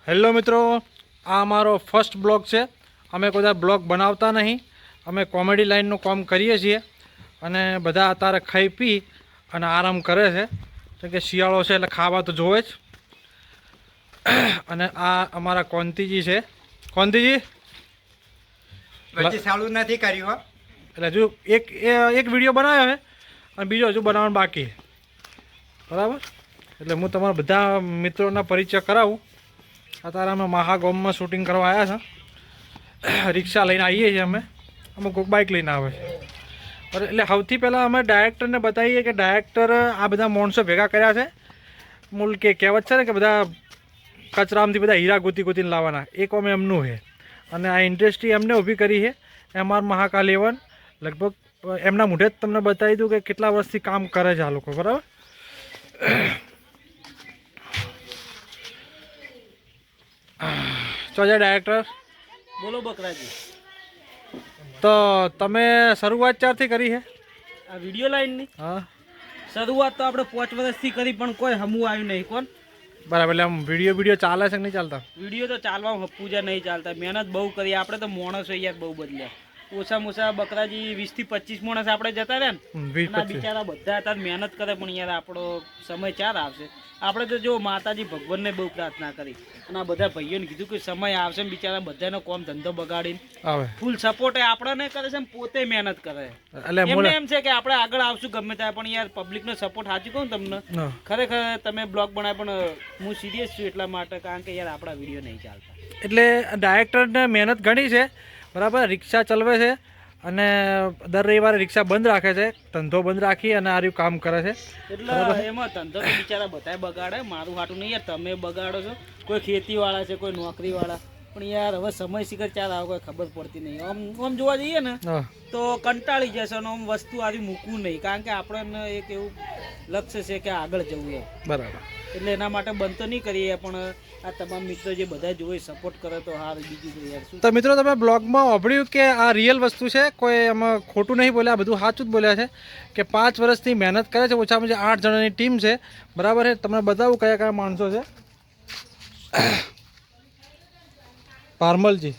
Hello મિત્રો, આ અમારો ફર્સ્ટ બ્લોગ છે. અમે કોઈ બ્લોગ બનાવતા નહીં, અમે કોમેડી લાઇનનું કામ કરીએ છીએ. અને બધા અત્યારે ખાઈ પી અને આરામ કરે છે, કેમ કે શિયાળો છે એટલે ખાવા તો જોવે જ. અને આ અમારા કોંતીજી છે. કોંતીજી ચાલુ નથી કર્યું એટલે હજુ એક વિડીયો બનાવ્યો છે અને બીજો હજુ બનાવવાનો બાકી, બરાબર. એટલે હું તમારા બધા મિત્રોના પરિચય કરાવું. અત્યારે અમે મહાગોમમાં શૂટિંગ કરવા આવ્યા છે. રિક્ષા લઈને આવીએ છીએ અમે કોઈક બાઇક લઈને આવે છે. એટલે સૌથી પહેલાં અમે ડાયરેક્ટરને બતાવીએ કે ડાયરેક્ટર આ બધા માણસો ભેગા કર્યા છે. મૂળ કે કહેવત છે ને કે બધા કચરામાંથી બધા હીરા ગોતીને લાવવાના, એ કોમ એમનું છે. અને આ ઇન્ડસ્ટ્રી એમને ઊભી કરી છે. એમઆર મહાકાલેવન લગભગ એમના મોઢે જ તમને બતાવી દઉં કે કેટલા વર્ષથી કામ કરે છે આ લોકો, બરાબર. ચોજા ડાયરેક્ટર બોલો બકરાજી. તો તમે શરૂઆત ક્યારથી કરી છે આ વિડીયો લાઈનની? હા, શરૂઆત તો આપણે 5 વર્ષથી કરી, પણ કોઈ હમું આવ્યું નહીં. કોણ બરાબર. એટલે આમ વિડીયો ચાલે છે કે નહીં ચાલતા? વિડીયો તો ચાલવા પૂજા નહીં ચાલતા. મહેનત બહુ કરી આપણે તો. માણસો યાર બહુ બદલ્યા. ઓછા બકરાજી 20 થી 25 માણસ આપણે જતા રહ્યા ને, બિચારા બધા હતા મહેનત કરે, પણ યાર આપણો સમય ચાર આવશે. આપણે તો જો માતાજી ભગવાનને બહુ પ્રાર્થના કરી અને આ બધા ભાઈઓને કીધું કે સમય આવશે ને, બિચારા બધાનો કોમ ધંધો બગાડીને આવે ફૂલ સપોર્ટ આપણને કરે છે, પોતે મહેનત કરે. એટલે એમ છે કે આપણે આગળ આવશું ગમે ત્યાં, પણ યાર પબ્લિકનો સપોર્ટ સાચું કહું તમને, ખરેખર તમે બ્લોગ બનાવે, પણ હું સિરિયસ છું એટલા માટે, કારણ કે યાર આપણા વિડીયો નહીં ચાલતા. એટલે ડાયરેક્ટરને મહેનત ઘણી છે, બરાબર. રિક્ષા ચલાવે છે અને દર રવિવારે રિક્ષા બંધ રાખે છે, ધંધો બંધ રાખી અને આ કામ કરે છે. એટલે એમાં ધંધો તો બિચારા બધા બગાડે, મારું હાટું નહીં યાર. તમે બગાડો છો, કોઈ ખેતીવાળા છે, કોઈ નોકરીવાળા, પણ યાર હવે સમય શિખર ચાર આવે કોઈ ખબર પડતી નહીં. આમ જોવા જઈએ ને તો કંટાળી જશે અને આમ વસ્તુ આવી મૂકવું નહીં, કારણ કે આપણને એક એવું લક્ષ્ય છે કે આગળ જવું એમ, બરાબર. એટલે એના માટે બંધ તો નહીં કરીએ, પણ આ તમામ મિત્રો જે બધા જોઈ સપોર્ટ કરે તો હાર. બીજું તો યાર શું. તો મિત્રો, તમે બ્લોગમાં સાંભળ્યું કે આ રિયલ વસ્તુ છે, કોઈ એમાં ખોટું નહીં બોલ્યા, બધું સાચું જ બોલ્યા છે કે 5 વર્ષથી મહેનત કરે છે. ઓછામાં ઓછી 8 જણાની ટીમ છે, બરાબર છે. તમને બતાવું કયા કયા માણસો છે. પારમલજી,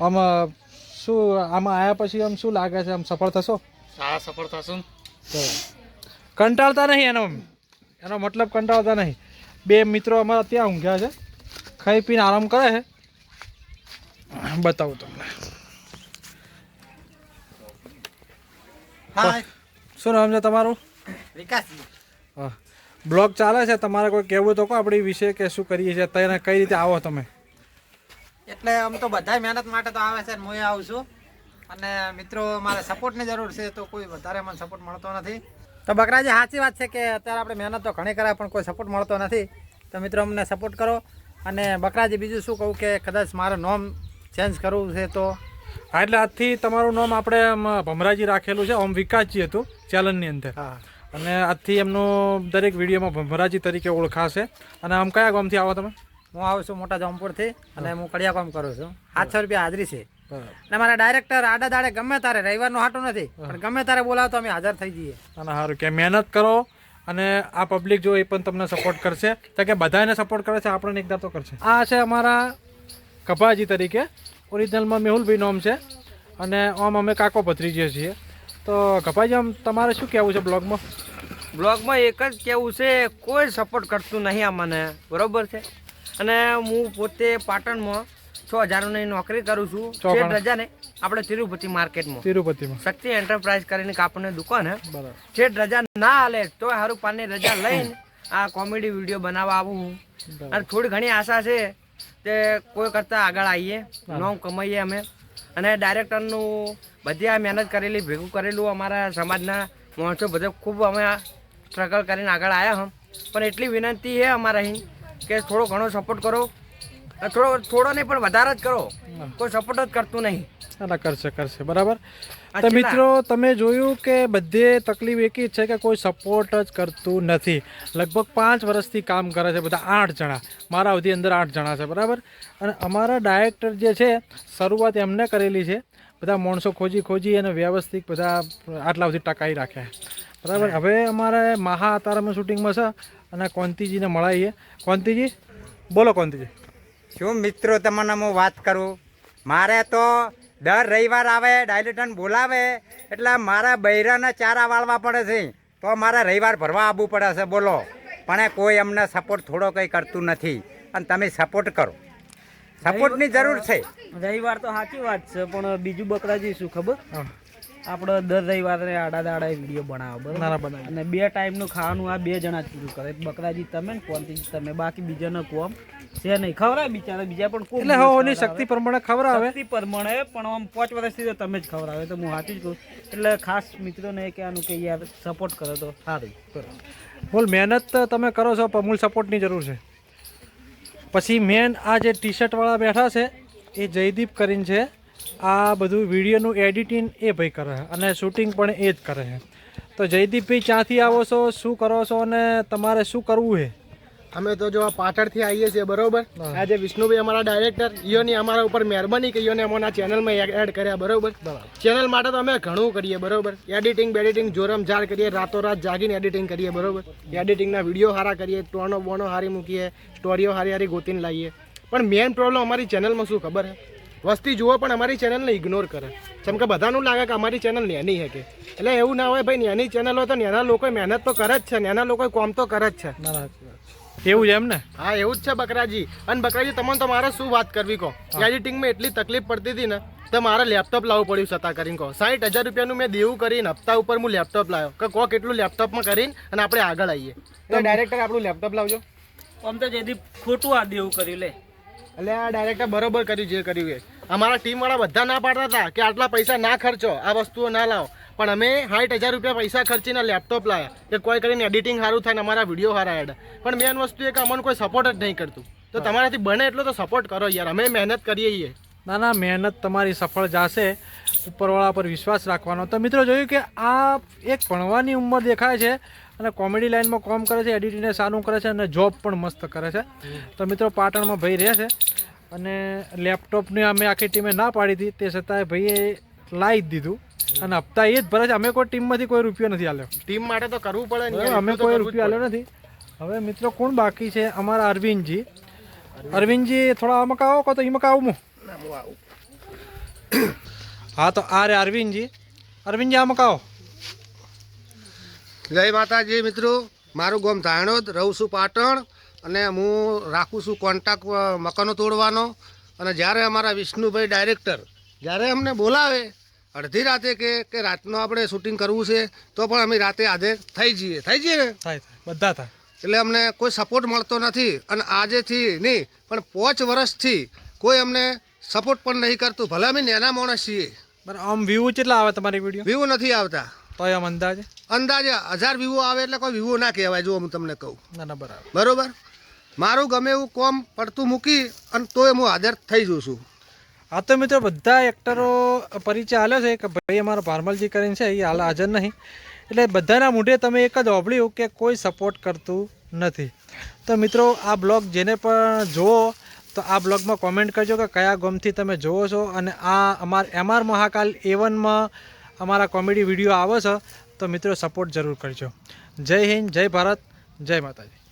આમાં શું આમાં આવ્યા પછી આમ શું લાગે છે, આમ સફળ થશો? હા, સફળ થશું. કંટાળતા નહીં, એનો મતલબ કંટાળતા નહીં. 2 મિત્રો અમારા ત્યાં ઊંઘ્યા છે, ખાઈ પીને આરામ કરે છે. બતાવું તમને. શું નામ છે તમારું? વિકાસજી. હા, બ્લોગ ચાલે છે. તમારે કોઈ કહેવું તો કહો આપણી વિશે, કે શું કરીએ છીએ, તને કઈ રીતે આવો તમે? એટલે આમ તો બધા મહેનત માટે તો આવે છે, હું આવું છું. અને મિત્રો મારે સપોર્ટની જરૂર છે, તો કોઈ વધારે મને સપોર્ટ મળતો નથી. તો બકરાજી, સાચી વાત છે કે અત્યારે આપણે મહેનત તો ઘણી કરાય, પણ કોઈ સપોર્ટ મળતો નથી. તો મિત્રો અમને સપોર્ટ કરો. અને બકરાજી, બીજું શું કહું કે કદાચ મારું નામ ચેન્જ કરવું છે તો? હા, એટલે આજથી તમારું નામ આપણે ભમરાજી રાખેલું છે. ઓમ વિકાસજી હતું ચેનલની અંદર. હા, અને આજથી એમનું દરેક વિડીયોમાં ભમરાજી તરીકે ઓળખાશે. અને આમ કયા ગામથી આવો તમે? હું આવું છું મોટા જામપુરથી, અને હું કડિયા કામ કરું છું. 800 રૂપિયા હાજરી છે. અને મારા ડાયરેક્ટર આડા દાડે ગમે તારે, રવિવારનું હાટું નથી, પણ ગમે તારે બોલાવો તો અમે હાજર થઈ જઈએ. અને સારું કે મહેનત કરો, અને આ પબ્લિક જો એ પણ તમને સપોર્ટ કરશે, તો કે બધાને સપોર્ટ કરે છે, આપણને એકદમ તો કરશે. આ છે અમારા કપાજી તરીકે, ઓરિજિનલમાં મેહુલભાઈ નામ છે, અને આમ અમે કાકો ભત્રીજીએ છીએ. તો કપાજી, આમ તમારે શું કહેવું છે બ્લોગમાં? બ્લોગમાં એક જ કહેવું છે, કોઈ સપોર્ટ કરતું નહીં આ મને, બરોબર છે. અને હું પોતે પાટણમાં 6000ની નોકરી કરું છું. શેઠ રજા ને આપણે તિરુપતિ માર્કેટમાં, શક્તિ એન્ટરપ્રાઇઝ કરીને કાપડની દુકાન હે, બરાબર. શેઠ રજા ના હાલે તો હારું 5ની રજા લઈને આ કોમેડી વિડીયો બનાવવા આવું હું. અને થોડી ઘણી આશા છે કે કોઈ કરતાં આગળ આવીએ, નામ કમાઈએ અમે. અને ડાયરેક્ટરનું બધી આ મહેનત કરેલી, ભેગું કરેલું, અમારા સમાજના માણસો બધે ખૂબ અમે સ્ટ્રગલ કરીને આગળ આવ્યા હમ. પણ એટલી વિનંતી છે અમારા અહીં કે થોડો ઘણો સપોર્ટ કરો. થોડો નહીં પણ વધારે જ કરો, કોઈ સપોર્ટ જ કરતું નહીં. કરશે બરાબર. તો મિત્રો, તમે જોયું કે બધે તકલીફ એક જ છે કે કોઈ સપોર્ટ જ કરતું નથી. લગભગ 5 વર્ષથી કામ કરે છે બધા, 8 જણા, મારા અવધિ અંદર 8 જણા છે, બરાબર. અને અમારા ડાયરેક્ટર જે છે, શરૂઆત એમને કરેલી છે. બધા માણસો ખોજી અને વ્યવસ્થિત બધા આટલા સુધી ટકાઈ રાખ્યા, બરાબર. હવે અમારે અત્યારે અમે શૂટિંગમાં છે, અને કોંતીજીને મળાવીએ. કોંતીજી, બોલો કોંતીજી. શું મિત્રો તમને હું વાત કરું, મારે તો દર રવિવાર આવે ડાયલેટન બોલાવે એટલે મારા બૈરાના ચારા વાળવા પડે છે, તો મારે રવિવાર ભરવા આવવું પડે છે. બોલો, પણ કોઈ અમને સપોર્ટ થોડો કંઈ કરતું નથી, અને તમે સપોર્ટ કરો, સપોર્ટની જરૂર છે. રવિવાર તો સાચી વાત છે, પણ બીજું બકરાજી શું ખબર, આપણે દર રવિવારે આડા દાડા વિડીયો બનાવો બરાબર, અને 2 ટાઈમનું ખાવાનું આ 2 જણા જ પૂરું કરે. બકરાજી તમે ને કોંતીજી તમે, બાકી બીજાને કોમ છે નહીં. ખવડાવે બિચારા, બીજા પણ કોઈ એટલે હોની શક્તિ પ્રમાણે ખવડાવે. શક્તિ પ્રમાણે, પણ આમ 5 વર્ષથી તો તમે જ ખવડાવે, તો હું સાચું જ કહું. એટલે ખાસ મિત્રોને કહેવાનું કે યાર સપોર્ટ કરો તો સારું. બોલ, મહેનત તમે કરો છો પણ મૂળ સપોર્ટની જરૂર છે. પછી મેન આ જે ટી શર્ટ વાળા બેઠા છે એ જયદીપ કરીને છે. આ બધું વિડીયોનું એડિટિંગ એ ભાઈ કરે છે અને શૂટિંગ પણ એ જ કરે છે. તો જયદીપભાઈ ક્યાંથી આવો છો, શું કરો છો અને તમારે શું કરવું છે? અમે તો જો પાટણથી આવીએ છીએ બરોબર. આજે વિષ્ણુભાઈ અમારા ડાયરેક્ટર, ઈયોની અમારા ઉપર મહેરબાની કે ઈયોને અમારા ચેનલમાં એડ કર્યા બરોબર. ચેનલ માટે તો અમે ઘણું કરીએ બરોબર, એડિટિંગ બેડિટિંગ જોરમ જાર કરીએ, રાતોરાત જાગીને એડિટિંગ કરીએ બરોબર. એડિટિંગના વિડીયો સારા કરીએ, ટોનો બોનો સારી મૂકીએ, સ્ટોરીઓ સારી સારી ગોતીને લાવીએ. પણ મેઇન પ્રોબ્લેમ અમારી ચેનલમાં શું ખબર છે, વસ્તી જુઓ પણ અમારી ચેનલને ઇગ્નોર કરે. જેમ કે બધાનું લાગે કે અમારી ચેનલ નાની છે કે, એટલે એવું ના હોય ભાઈ. નાની ચેનલ હોય તો નાના લોકો મહેનત તો કરે જ છે, નાના લોકો કોમ તો કરે જ છે. એવું છે એમ ને? હા, એવું જ છે બકરાજી. અને બકરાજી તમને તો મારે શું વાત કરવી કહો, એડિટિંગમાં એટલી તકલીફ પડતી હતી ને તો મારે લેપટોપ લાવવું પડ્યું છતાં કરીને કહો. 60,000 રૂપિયાનું મેં દેવું કરીને હપ્તા ઉપર હું લેપટોપ લાવ્યો કે કહો કેટલું લેપટોપમાં કરીને અને આપણે આગળ આવીએ. તો ડાયરેક્ટર આપણું લેપટોપ લાવજો. આમ તો જેથી ખોટું આ દેવું કર્યું લે. એટલે આ ડાયરેક્ટર બરોબર કર્યું જે કર્યું એ. અમારા ટીમવાળા બધા ના પાડતા હતા કે આટલા પૈસા ના ખર્ચો, આ વસ્તુઓ ના લાવો, પણ અમે 60,000 રૂપિયા પૈસા ખર્ચીને લેપટોપ લાવ્યા કે કોઈ કરીને એડિટિંગ સારું થાય ને અમારા વિડીયો સારા એડ. પણ મેન વસ્તુ એ કે અમને કોઈ સપોર્ટ જ નહીં કરતું. તો તમારાથી બને એટલો તો સપોર્ટ કરો યાર, અમે મહેનત કરીએ છીએ. ના ના, મહેનત તમારી સફળ જશે, ઉપરવાળા પર વિશ્વાસ રાખવાનો. તો મિત્રો જોયું કે આ એક ભણવાની ઉંમર દેખાય છે અને કોમેડી લાઇનમાં કામ કરે છે, એડિટિંગને સારું કરે છે અને જોબ પણ મસ્ત કરે છે. તો મિત્રો પાટણમાં ભાઈ રહે છે અને લેપટોપને અમે આખી ટીમે ના પાડી હતી, તે છતાંય ભાઈએ લાવી જ દીધું અને હપ્તા એ જ ભરે છે. અમે કોઈ ટીમમાંથી કોઈ રૂપિયો નથી આલ્યો. ટીમ માટે તો કરવું પડે ને, અમે કોઈ રૂપિયો આલ્યો નથી. હવે મિત્રો કોણ બાકી છે? અમારા અરવિંદજી. અરવિંદજી થોડા આમાં આવો કહો તો એમાં આવું હું. હા, તો આ રે અરવિંદજી. અરવિંદજી આમાં આવો. જય માતાજી મિત્રો, મારું ગામ ધાણોદ, રહું છું પાટણ, અને હું રાખું છું કોન્ટ્રાક્ટ મકાનો તોડવાનો. અને જ્યારે અમારા વિષ્ણુભાઈ ડાયરેક્ટર જ્યારે અમને બોલાવે અડધી રાતે કે રાતનું આપણે શૂટિંગ કરવું છે, તો પણ અમે રાતે હાજર થઈ જઈએ ને. થાય બધા થાય. એટલે અમને કોઈ સપોર્ટ મળતો નથી, અને આજેથી નહીં પણ 5 વર્ષથી કોઈ અમને સપોર્ટ પણ નહીં કરતું. ભલે અમે નાના માણસ છીએ. બરાબર. આમ વ્યૂ કેટલા આવે તમારી વિડીયો? વ્યૂ નથી આવતા. તો આમ અંદાજે 1000 વ્યૂ આવે એટલે કોઈ વ્યૂ ના કહેવાય. જો હું તમને કહું. ના ના, બરાબર બરોબર. મારું ગમે એવું કોમ પડતું મૂકી અને તોય હું હાજર થઈ જઉં છું. આ તો મિત્રો બધા એક્ટરો પરિચય આલ્યો છે કે ભાઈ અમારો ભારમલજી કરીને છે, એ હાલ હાજર નહીં. એટલે બધાના મૂઢે તમે એક જ સાંભળ્યું કે કોઈ સપોર્ટ કરતું નથી. તો મિત્રો આ બ્લોગ જેને પણ જુઓ તો આ બ્લોગમાં કોમેન્ટ કરજો કે કયા ગામથી તમે જુઓ છો, અને આ એમઆર મહાકાલ A1માં અમારા કોમેડી વિડીયો આવે છે. તો મિત્રો સપોર્ટ જરૂર કરજો. જય હિન્દ, જય ભારત, જય માતાજી.